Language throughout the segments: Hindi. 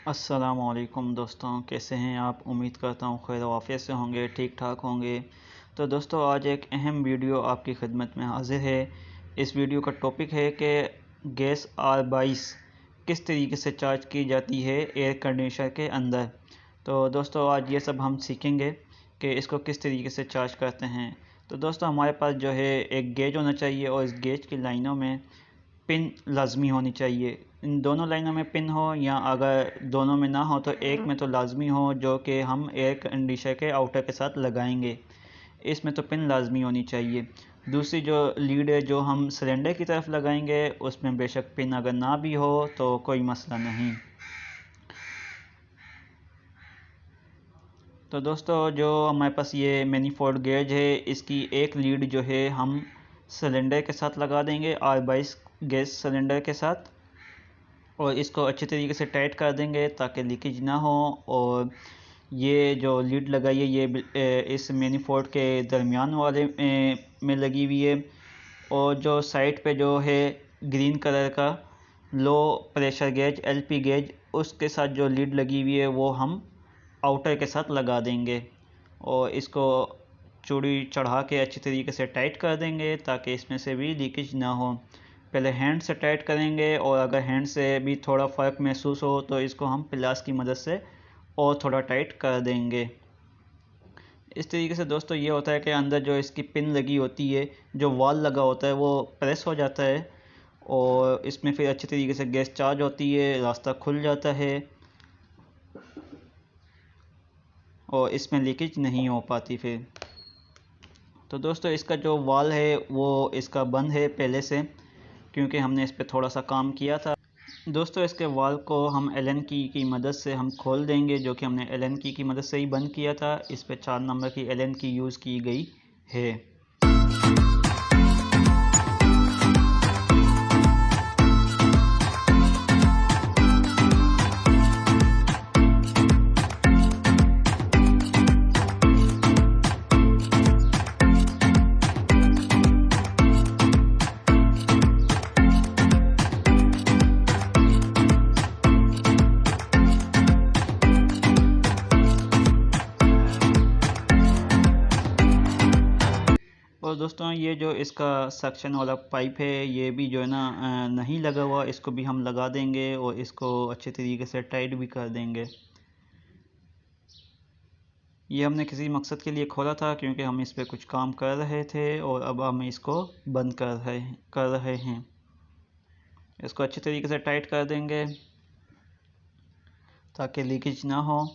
अस्सलाम वालेकुम दोस्तों, कैसे हैं आप। उम्मीद करता हूँ खैर आफियत से होंगे, ठीक ठाक होंगे। तो दोस्तों, आज एक अहम वीडियो आपकी खिदमत में हाजिर है। इस वीडियो का टॉपिक है कि गैस R22 किस तरीके से चार्ज की जाती है एयर कंडीशनर के अंदर। तो दोस्तों, आज ये सब हम सीखेंगे कि इसको किस तरीके से चार्ज करते हैं। तो दोस्तों, हमारे पास जो है एक गेज होना चाहिए और इस गेज की लाइनों में पिन लाजमी होनी चाहिए। इन दोनों लाइनों में पिन हो, या अगर दोनों में ना हो तो एक में तो लाजमी हो, जो कि हम एयर कंडीशनर के आउटर के साथ लगाएंगे। इसमें तो पिन लाजमी होनी चाहिए। दूसरी जो लीड है जो हम सिलेंडर की तरफ लगाएंगे, उसमें बेशक पिन अगर ना भी हो तो कोई मसला नहीं। तो दोस्तों, जो हमारे पास ये मैनीफोल्ड गेज है, इसकी एक लीड जो है हम सिलेंडर के साथ लगा देंगे, R22 गैस सिलेंडर के साथ, और इसको अच्छे तरीके से टाइट कर देंगे ताकि लीकेज ना हो। और ये जो लीड लगाई है ये इस मैनीफोल्ड के दरमियान वाले में लगी हुई है। और जो साइड पे जो है ग्रीन कलर का low pressure gauge LP gauge, उसके साथ जो लीड लगी हुई है वो हम आउटर के साथ लगा देंगे और इसको चूड़ी चढ़ा के अच्छी तरीके से टाइट कर देंगे ताकि इसमें से भी लीकेज ना हो। पहले हैंड से टाइट करेंगे, और अगर हैंड से भी थोड़ा फ़र्क महसूस हो तो इसको हम प्लास की मदद से और थोड़ा टाइट कर देंगे। इस तरीके से दोस्तों ये होता है कि अंदर जो इसकी पिन लगी होती है, जो वॉल लगा होता है, वो प्रेस हो जाता है और इसमें फिर अच्छी तरीके से गैस चार्ज होती है, रास्ता खुल जाता है और इसमें लीकेज नहीं हो पाती फिर। तो दोस्तों, इसका जो वॉल है वो इसका बंद है पहले से, क्योंकि हमने इस पर थोड़ा सा काम किया था। दोस्तों, इसके वाल को हम एलन की मदद से हम खोल देंगे, जो कि हमने एलन की मदद से ही बंद किया था। इस पे 4 नंबर की एलन की यूज़ की गई है। और दोस्तों, ये जो इसका सक्शन वाला पाइप है, ये भी जो है ना नहीं लगा हुआ, इसको भी हम लगा देंगे और इसको अच्छे तरीके से टाइट भी कर देंगे। ये हमने किसी मकसद के लिए खोला था, क्योंकि हम इस पे कुछ काम कर रहे थे और अब हम इसको बंद कर रहे हैं। इसको अच्छे तरीके से टाइट कर देंगे ताकि लीकेज ना हो।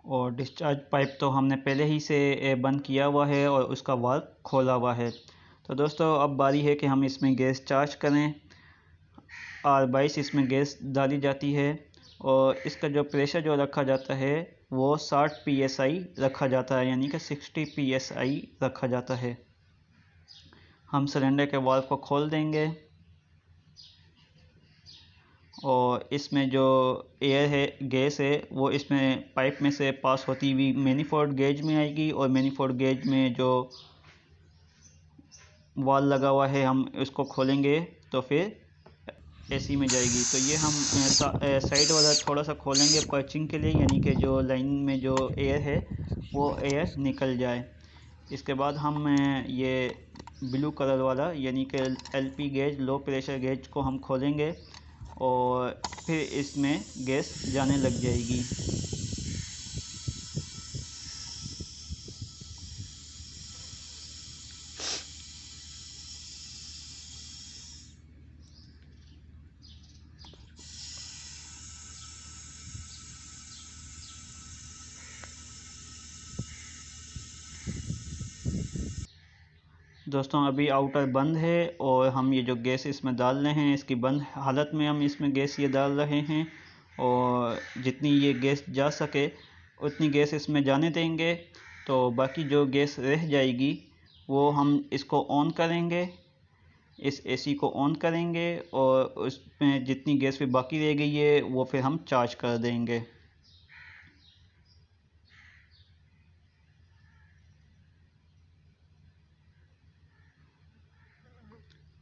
और डिस्चार्ज पाइप तो हमने पहले ही से बंद किया हुआ है और उसका वाल्व खोला हुआ है। तो दोस्तों, अब बारी है कि हम इसमें गैस चार्ज करें। R22 इसमें गैस डाली जाती है और इसका जो प्रेशर जो रखा जाता है वो 60 PSI रखा जाता है, यानी कि 60 PSI रखा जाता है। हम सिलेंडर के वाल्व को खोल देंगे और इसमें जो एयर है, गैस है, वो इसमें पाइप में से पास होती हुई मैनीफोल्ड गेज में आएगी और मैनीफोल्ड गेज में जो वाल लगा हुआ है हम इसको खोलेंगे तो फिर AC में जाएगी। तो ये हम साइड वाला थोड़ा सा खोलेंगे पर्चिंग के लिए, यानी कि जो लाइन में जो एयर है वो एयर निकल जाए। इसके बाद हम ये ब्लू कलर वाला यानी कि LP gauge, low pressure gauge को हम खोलेंगे और फिर इसमें गैस जाने लग जाएगी। दोस्तों, अभी आउटर बंद है और हम ये जो गैस इसमें डाल रहे हैं, इसकी बंद हालत में हम इसमें गैस ये डाल रहे हैं और जितनी ये गैस जा सके उतनी गैस इसमें जाने देंगे। तो बाकी जो गैस रह जाएगी वो हम इसको ऑन करेंगे, इस AC को ऑन करेंगे और उसमें जितनी गैस भी बाकी रह गई है वो फिर हम चार्ज कर देंगे।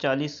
40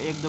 1-2